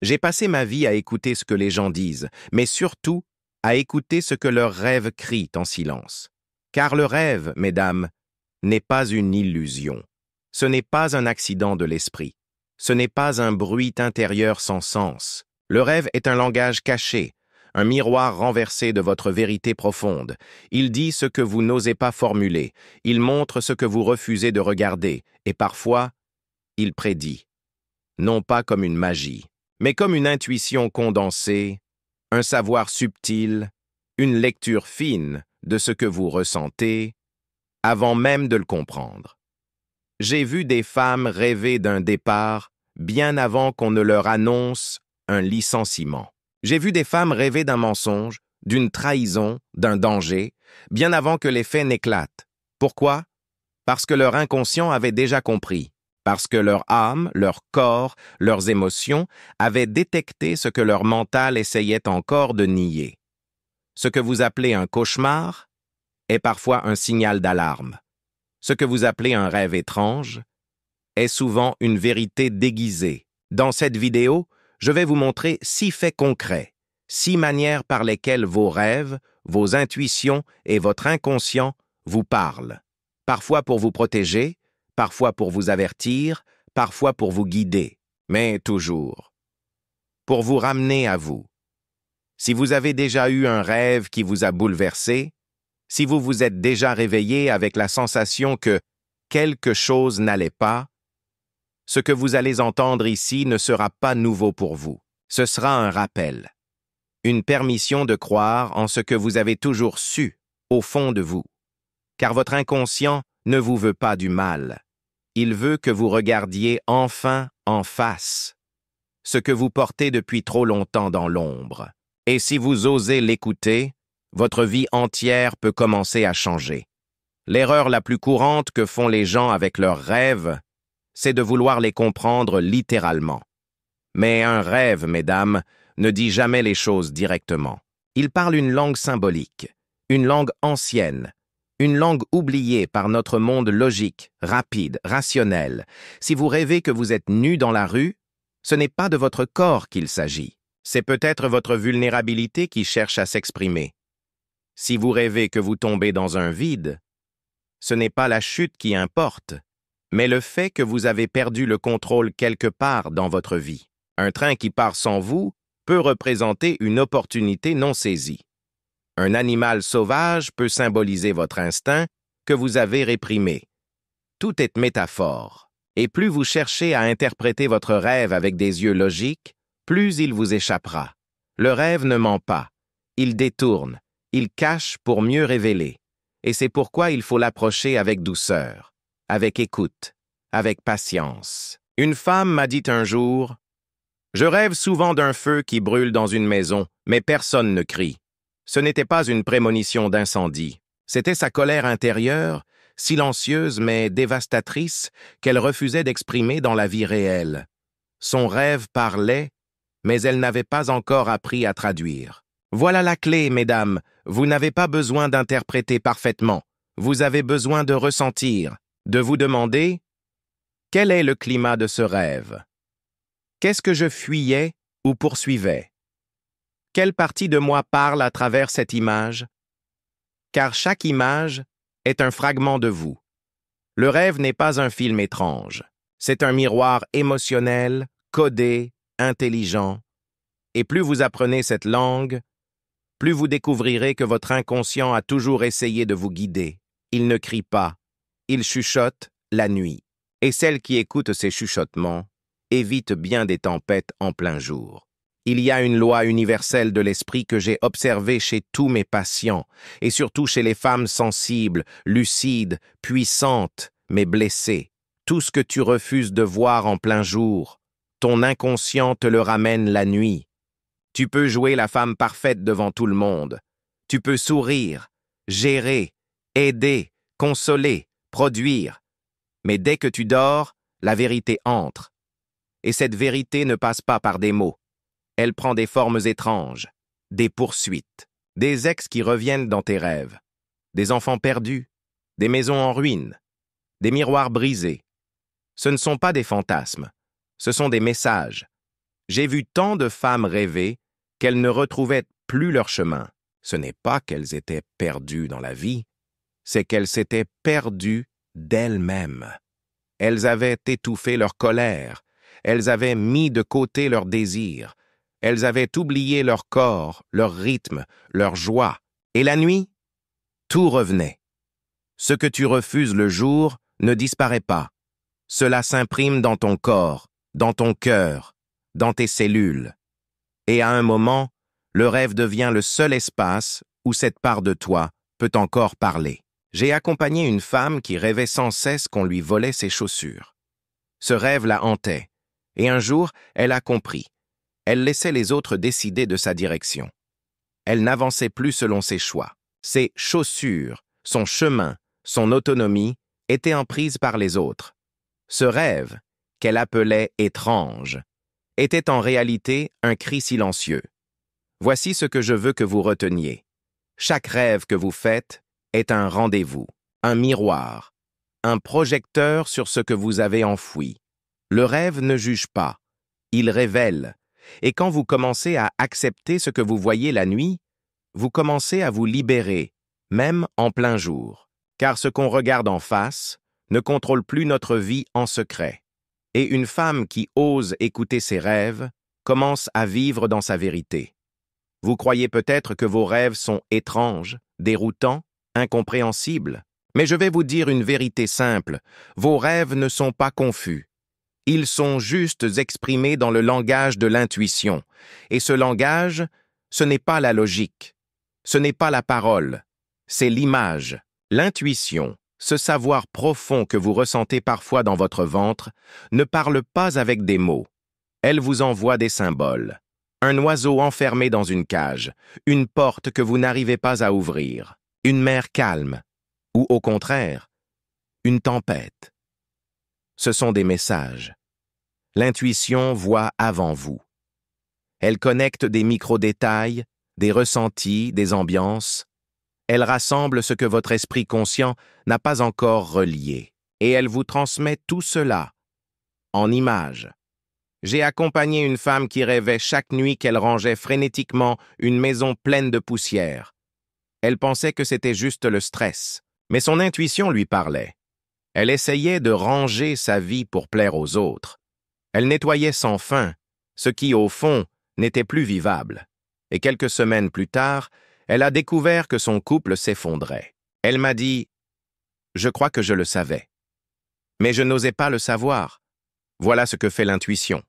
J'ai passé ma vie à écouter ce que les gens disent, mais surtout à écouter ce que leurs rêves crient en silence. Car le rêve, mesdames, n'est pas une illusion. Ce n'est pas un accident de l'esprit. Ce n'est pas un bruit intérieur sans sens. Le rêve est un langage caché, un miroir renversé de votre vérité profonde. Il dit ce que vous n'osez pas formuler, il montre ce que vous refusez de regarder, et parfois, il prédit. Non pas comme une magie, mais comme une intuition condensée, un savoir subtil, une lecture fine de ce que vous ressentez, avant même de le comprendre. J'ai vu des femmes rêver d'un départ bien avant qu'on ne leur annonce un licenciement. J'ai vu des femmes rêver d'un mensonge, d'une trahison, d'un danger, bien avant que les faits n'éclatent. Pourquoi? Parce que leur inconscient avait déjà compris, parce que leur âme, leur corps, leurs émotions avaient détecté ce que leur mental essayait encore de nier. Ce que vous appelez un cauchemar est parfois un signal d'alarme. Ce que vous appelez un rêve étrange est souvent une vérité déguisée. Dans cette vidéo, je vais vous montrer 6 faits concrets, 6 manières par lesquelles vos rêves, vos intuitions et votre inconscient vous parlent. Parfois pour vous protéger, parfois pour vous avertir, parfois pour vous guider, mais toujours pour vous ramener à vous. Si vous avez déjà eu un rêve qui vous a bouleversé, si vous vous êtes déjà réveillé avec la sensation que quelque chose n'allait pas, ce que vous allez entendre ici ne sera pas nouveau pour vous. Ce sera un rappel, une permission de croire en ce que vous avez toujours su, au fond de vous. Car votre inconscient ne vous veut pas du mal. Il veut que vous regardiez enfin en face ce que vous portez depuis trop longtemps dans l'ombre. Et si vous osez l'écouter, votre vie entière peut commencer à changer. L'erreur la plus courante que font les gens avec leurs rêves, c'est de vouloir les comprendre littéralement. Mais un rêve, mesdames, ne dit jamais les choses directement. Il parle une langue symbolique, une langue ancienne, une langue oubliée par notre monde logique, rapide, rationnel. Si vous rêvez que vous êtes nu dans la rue, ce n'est pas de votre corps qu'il s'agit. C'est peut-être votre vulnérabilité qui cherche à s'exprimer. Si vous rêvez que vous tombez dans un vide, ce n'est pas la chute qui importe, mais le fait que vous avez perdu le contrôle quelque part dans votre vie. Un train qui part sans vous peut représenter une opportunité non saisie. Un animal sauvage peut symboliser votre instinct que vous avez réprimé. Tout est métaphore. Et plus vous cherchez à interpréter votre rêve avec des yeux logiques, plus il vous échappera. Le rêve ne ment pas. Il détourne. Il cache pour mieux révéler. Et c'est pourquoi il faut l'approcher avec douceur, avec écoute, avec patience. Une femme m'a dit un jour, « Je rêve souvent d'un feu qui brûle dans une maison, mais personne ne crie. » Ce n'était pas une prémonition d'incendie. C'était sa colère intérieure, silencieuse mais dévastatrice, qu'elle refusait d'exprimer dans la vie réelle. Son rêve parlait, mais elle n'avait pas encore appris à traduire. Voilà la clé, mesdames. Vous n'avez pas besoin d'interpréter parfaitement. Vous avez besoin de ressentir, de vous demander « Quel est le climat de ce rêve? Qu'est-ce que je fuyais ou poursuivais? Quelle partie de moi parle à travers cette image? » Car chaque image est un fragment de vous. Le rêve n'est pas un film étrange. C'est un miroir émotionnel, codé, intelligent. Et plus vous apprenez cette langue, plus vous découvrirez que votre inconscient a toujours essayé de vous guider. Il ne crie pas, il chuchote la nuit. Et celle qui écoute ces chuchotements évite bien des tempêtes en plein jour. Il y a une loi universelle de l'esprit que j'ai observée chez tous mes patients, et surtout chez les femmes sensibles, lucides, puissantes, mais blessées. Tout ce que tu refuses de voir en plein jour, ton inconscient te le ramène la nuit. Tu peux jouer la femme parfaite devant tout le monde. Tu peux sourire, gérer, aider, consoler, produire. Mais dès que tu dors, la vérité entre. Et cette vérité ne passe pas par des mots. Elle prend des formes étranges, des poursuites, des ex qui reviennent dans tes rêves, des enfants perdus, des maisons en ruine, des miroirs brisés. Ce ne sont pas des fantasmes, ce sont des messages. J'ai vu tant de femmes rêver qu'elles ne retrouvaient plus leur chemin. Ce n'est pas qu'elles étaient perdues dans la vie, c'est qu'elles s'étaient perdues d'elles-mêmes. Elles avaient étouffé leur colère, elles avaient mis de côté leurs désirs, elles avaient oublié leur corps, leur rythme, leur joie. Et la nuit, tout revenait. Ce que tu refuses le jour ne disparaît pas. Cela s'imprime dans ton corps, dans ton cœur, dans tes cellules. Et à un moment, le rêve devient le seul espace où cette part de toi peut encore parler. J'ai accompagné une femme qui rêvait sans cesse qu'on lui volait ses chaussures. Ce rêve la hantait, et un jour, elle a compris. Elle laissait les autres décider de sa direction. Elle n'avançait plus selon ses choix. Ses chaussures, son chemin, son autonomie étaient emprises par les autres. Ce rêve, qu'elle appelait étrange, était en réalité un cri silencieux. Voici ce que je veux que vous reteniez. Chaque rêve que vous faites est un rendez-vous, un miroir, un projecteur sur ce que vous avez enfoui. Le rêve ne juge pas, il révèle. Et quand vous commencez à accepter ce que vous voyez la nuit, vous commencez à vous libérer, même en plein jour. Car ce qu'on regarde en face ne contrôle plus notre vie en secret. Et une femme qui ose écouter ses rêves commence à vivre dans sa vérité. Vous croyez peut-être que vos rêves sont étranges, déroutants, incompréhensibles. Mais je vais vous dire une vérité simple, vos rêves ne sont pas confus. Ils sont juste exprimés dans le langage de l'intuition. Et ce langage, ce n'est pas la logique, ce n'est pas la parole, c'est l'image. L'intuition, ce savoir profond que vous ressentez parfois dans votre ventre, ne parle pas avec des mots. Elle vous envoie des symboles. Un oiseau enfermé dans une cage, une porte que vous n'arrivez pas à ouvrir, une mer calme, ou au contraire, une tempête. Ce sont des messages. L'intuition voit avant vous. Elle connecte des micro-détails, des ressentis, des ambiances. Elle rassemble ce que votre esprit conscient n'a pas encore relié. Et elle vous transmet tout cela en images. J'ai accompagné une femme qui rêvait chaque nuit qu'elle rangeait frénétiquement une maison pleine de poussière. Elle pensait que c'était juste le stress, mais son intuition lui parlait. Elle essayait de ranger sa vie pour plaire aux autres. Elle nettoyait sans fin, ce qui, au fond, n'était plus vivable. Et quelques semaines plus tard, elle a découvert que son couple s'effondrait. Elle m'a dit « Je crois que je le savais. Mais je n'osais pas le savoir. Voilà ce que fait l'intuition.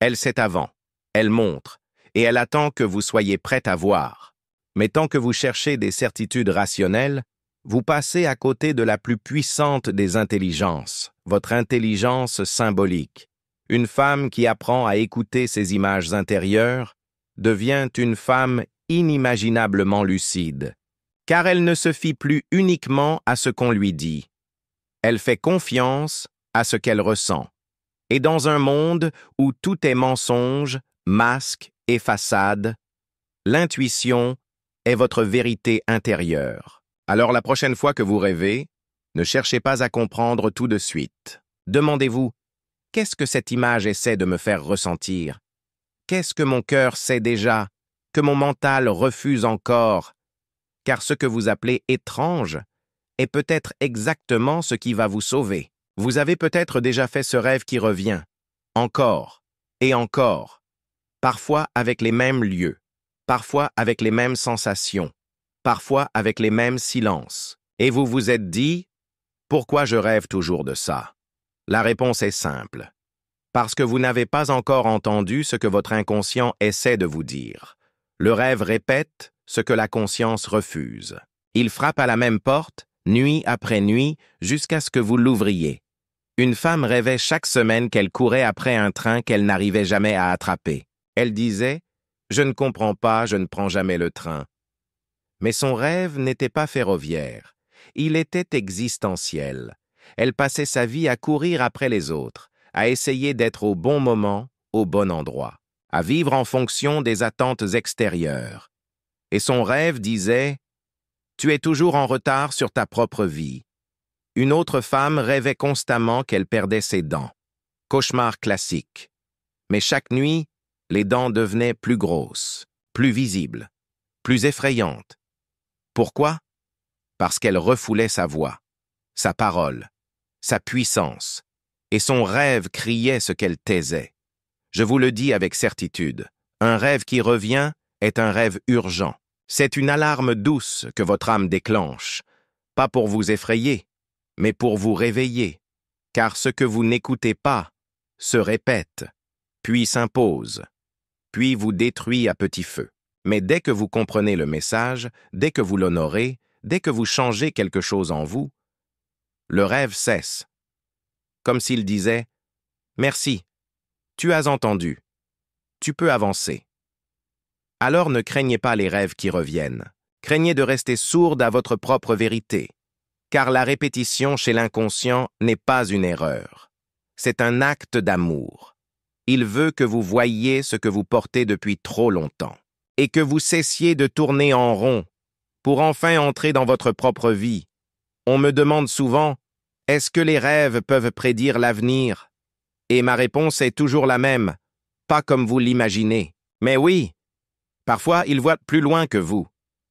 Elle sait avant, elle montre, et elle attend que vous soyez prête à voir. Mais tant que vous cherchez des certitudes rationnelles, vous passez à côté de la plus puissante des intelligences, votre intelligence symbolique. Une femme qui apprend à écouter ses images intérieures devient une femme inimaginablement lucide, car elle ne se fie plus uniquement à ce qu'on lui dit. Elle fait confiance à ce qu'elle ressent. Et dans un monde où tout est mensonge, masque et façade, l'intuition est votre vérité intérieure. Alors la prochaine fois que vous rêvez, ne cherchez pas à comprendre tout de suite. Demandez-vous, qu'est-ce que cette image essaie de me faire ressentir? Qu'est-ce que mon cœur sait déjà, que mon mental refuse encore? Car ce que vous appelez étrange est peut-être exactement ce qui va vous sauver. Vous avez peut-être déjà fait ce rêve qui revient, encore et encore, parfois avec les mêmes lieux, parfois avec les mêmes sensations, parfois avec les mêmes silences. Et vous vous êtes dit, pourquoi je rêve toujours de ça? La réponse est simple. Parce que vous n'avez pas encore entendu ce que votre inconscient essaie de vous dire. Le rêve répète ce que la conscience refuse. Il frappe à la même porte, nuit après nuit, jusqu'à ce que vous l'ouvriez. Une femme rêvait chaque semaine qu'elle courait après un train qu'elle n'arrivait jamais à attraper. Elle disait « Je ne comprends pas, je ne prends jamais le train ». Mais son rêve n'était pas ferroviaire. Il était existentiel. Elle passait sa vie à courir après les autres, à essayer d'être au bon moment, au bon endroit, à vivre en fonction des attentes extérieures. Et son rêve disait « Tu es toujours en retard sur ta propre vie ». Une autre femme rêvait constamment qu'elle perdait ses dents. Cauchemar classique. Mais chaque nuit, Les dents devenaient plus grosses, plus visibles, plus effrayantes. Pourquoi? Parce qu'elle refoulait sa voix, sa parole, sa puissance, et son rêve criait ce qu'elle taisait. Je vous le dis avec certitude, un rêve qui revient est un rêve urgent. C'est une alarme douce que votre âme déclenche, pas pour vous effrayer, mais pour vous réveiller, car ce que vous n'écoutez pas se répète, puis s'impose, puis vous détruit à petit feu. Mais dès que vous comprenez le message, dès que vous l'honorez, dès que vous changez quelque chose en vous, le rêve cesse, comme s'il disait « Merci, tu as entendu, tu peux avancer ». Alors ne craignez pas les rêves qui reviennent, craignez de rester sourde à votre propre vérité, car la répétition chez l'inconscient n'est pas une erreur, c'est un acte d'amour. Il veut que vous voyiez ce que vous portez depuis trop longtemps, et que vous cessiez de tourner en rond, pour enfin entrer dans votre propre vie. On me demande souvent, est-ce que les rêves peuvent prédire l'avenir? Et ma réponse est toujours la même, pas comme vous l'imaginez. Mais oui, parfois ils voient plus loin que vous.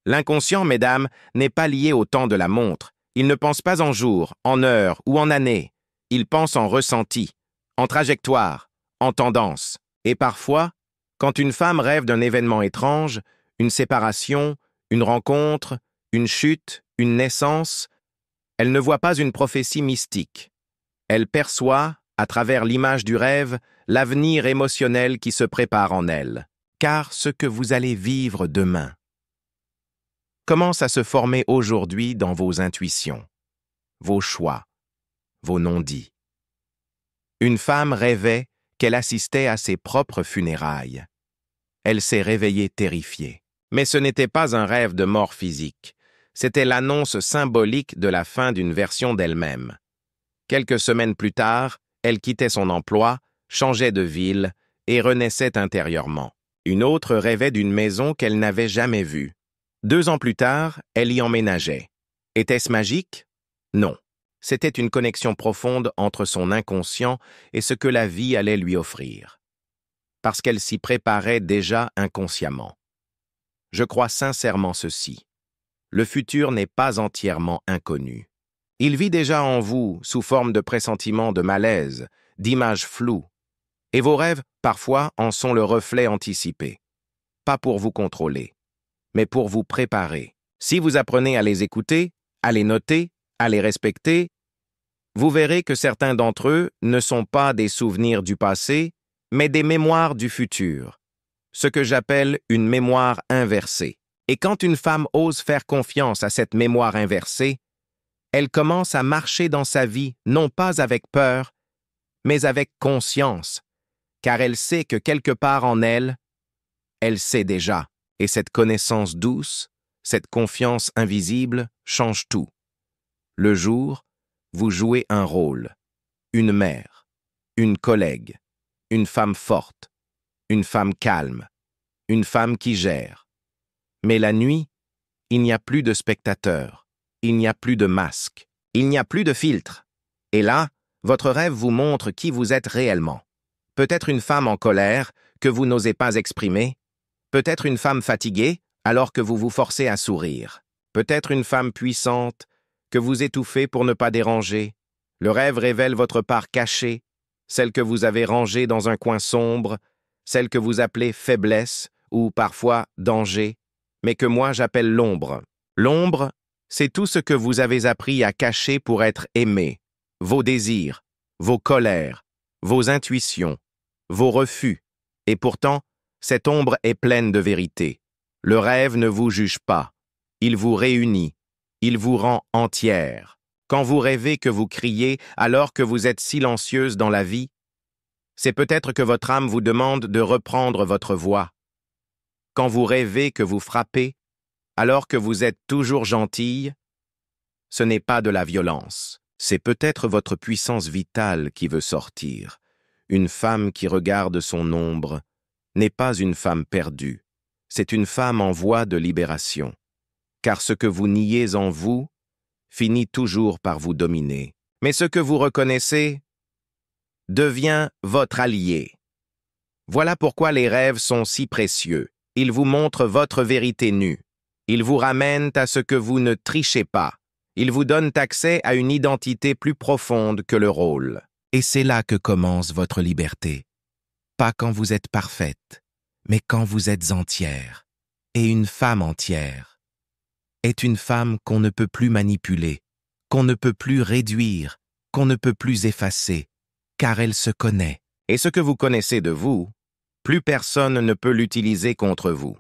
L'inconscient, mesdames, n'est pas lié au temps de la montre. Il ne pense pas en jours, en heures ou en années. Il pense en ressenti, en trajectoire, en tendance. Et parfois, quand une femme rêve d'un événement étrange, une séparation, une rencontre, une chute, une naissance, elle ne voit pas une prophétie mystique. Elle perçoit, à travers l'image du rêve, l'avenir émotionnel qui se prépare en elle. Car ce que vous allez vivre demain commence à se former aujourd'hui dans vos intuitions, vos choix, vos non-dits. Une femme rêvait qu'elle assistait à ses propres funérailles. Elle s'est réveillée terrifiée. Mais ce n'était pas un rêve de mort physique. C'était l'annonce symbolique de la fin d'une version d'elle-même. Quelques semaines plus tard, elle quittait son emploi, changeait de ville et renaissait intérieurement. Une autre rêvait d'une maison qu'elle n'avait jamais vue. 2 ans plus tard, elle y emménageait. Était-ce magique? Non. C'était une connexion profonde entre son inconscient et ce que la vie allait lui offrir. Parce qu'elle s'y préparait déjà inconsciemment. Je crois sincèrement ceci. Le futur n'est pas entièrement inconnu. Il vit déjà en vous sous forme de pressentiments de malaise, d'images floues. Et vos rêves, parfois, en sont le reflet anticipé. Pas pour vous contrôler, mais pour vous préparer. Si vous apprenez à les écouter, à les noter, à les respecter, vous verrez que certains d'entre eux ne sont pas des souvenirs du passé, mais des mémoires du futur. Ce que j'appelle une mémoire inversée. Et quand une femme ose faire confiance à cette mémoire inversée, elle commence à marcher dans sa vie non pas avec peur, mais avec conscience, car elle sait que quelque part en elle, elle sait déjà. Et cette connaissance douce, cette confiance invisible change tout. Le jour, vous jouez un rôle, une mère, une collègue, une femme forte, une femme calme, une femme qui gère. Mais la nuit, il n'y a plus de spectateurs, il n'y a plus de masque, il n'y a plus de filtre. Et là, votre rêve vous montre qui vous êtes réellement. Peut-être une femme en colère que vous n'osez pas exprimer, peut-être une femme fatiguée alors que vous vous forcez à sourire, peut-être une femme puissante que vous étouffez pour ne pas déranger. Le rêve révèle votre part cachée, celle que vous avez rangée dans un coin sombre, celle que vous appelez faiblesse ou parfois danger, mais que moi j'appelle l'ombre. L'ombre, c'est tout ce que vous avez appris à cacher pour être aimé, vos désirs, vos colères, vos intuitions, vos refus. Et pourtant, cette ombre est pleine de vérité. Le rêve ne vous juge pas, il vous réunit, il vous rend entière. Quand vous rêvez que vous criez alors que vous êtes silencieuse dans la vie, c'est peut-être que votre âme vous demande de reprendre votre voix. Quand vous rêvez que vous frappez, alors que vous êtes toujours gentille, ce n'est pas de la violence. C'est peut-être votre puissance vitale qui veut sortir. Une femme qui regarde son ombre n'est pas une femme perdue. C'est une femme en voie de libération. Car ce que vous niez en vous finit toujours par vous dominer. Mais ce que vous reconnaissez devient votre allié. Voilà pourquoi les rêves sont si précieux. Ils vous montrent votre vérité nue. Ils vous ramènent à ce que vous ne trichez pas. Ils vous donnent accès à une identité plus profonde que le rôle. Et c'est là que commence votre liberté. Pas quand vous êtes parfaite, mais quand vous êtes entière. Et une femme entière est une femme qu'on ne peut plus manipuler, qu'on ne peut plus réduire, qu'on ne peut plus effacer, car elle se connaît. Et ce que vous connaissez de vous, plus personne ne peut l'utiliser contre vous.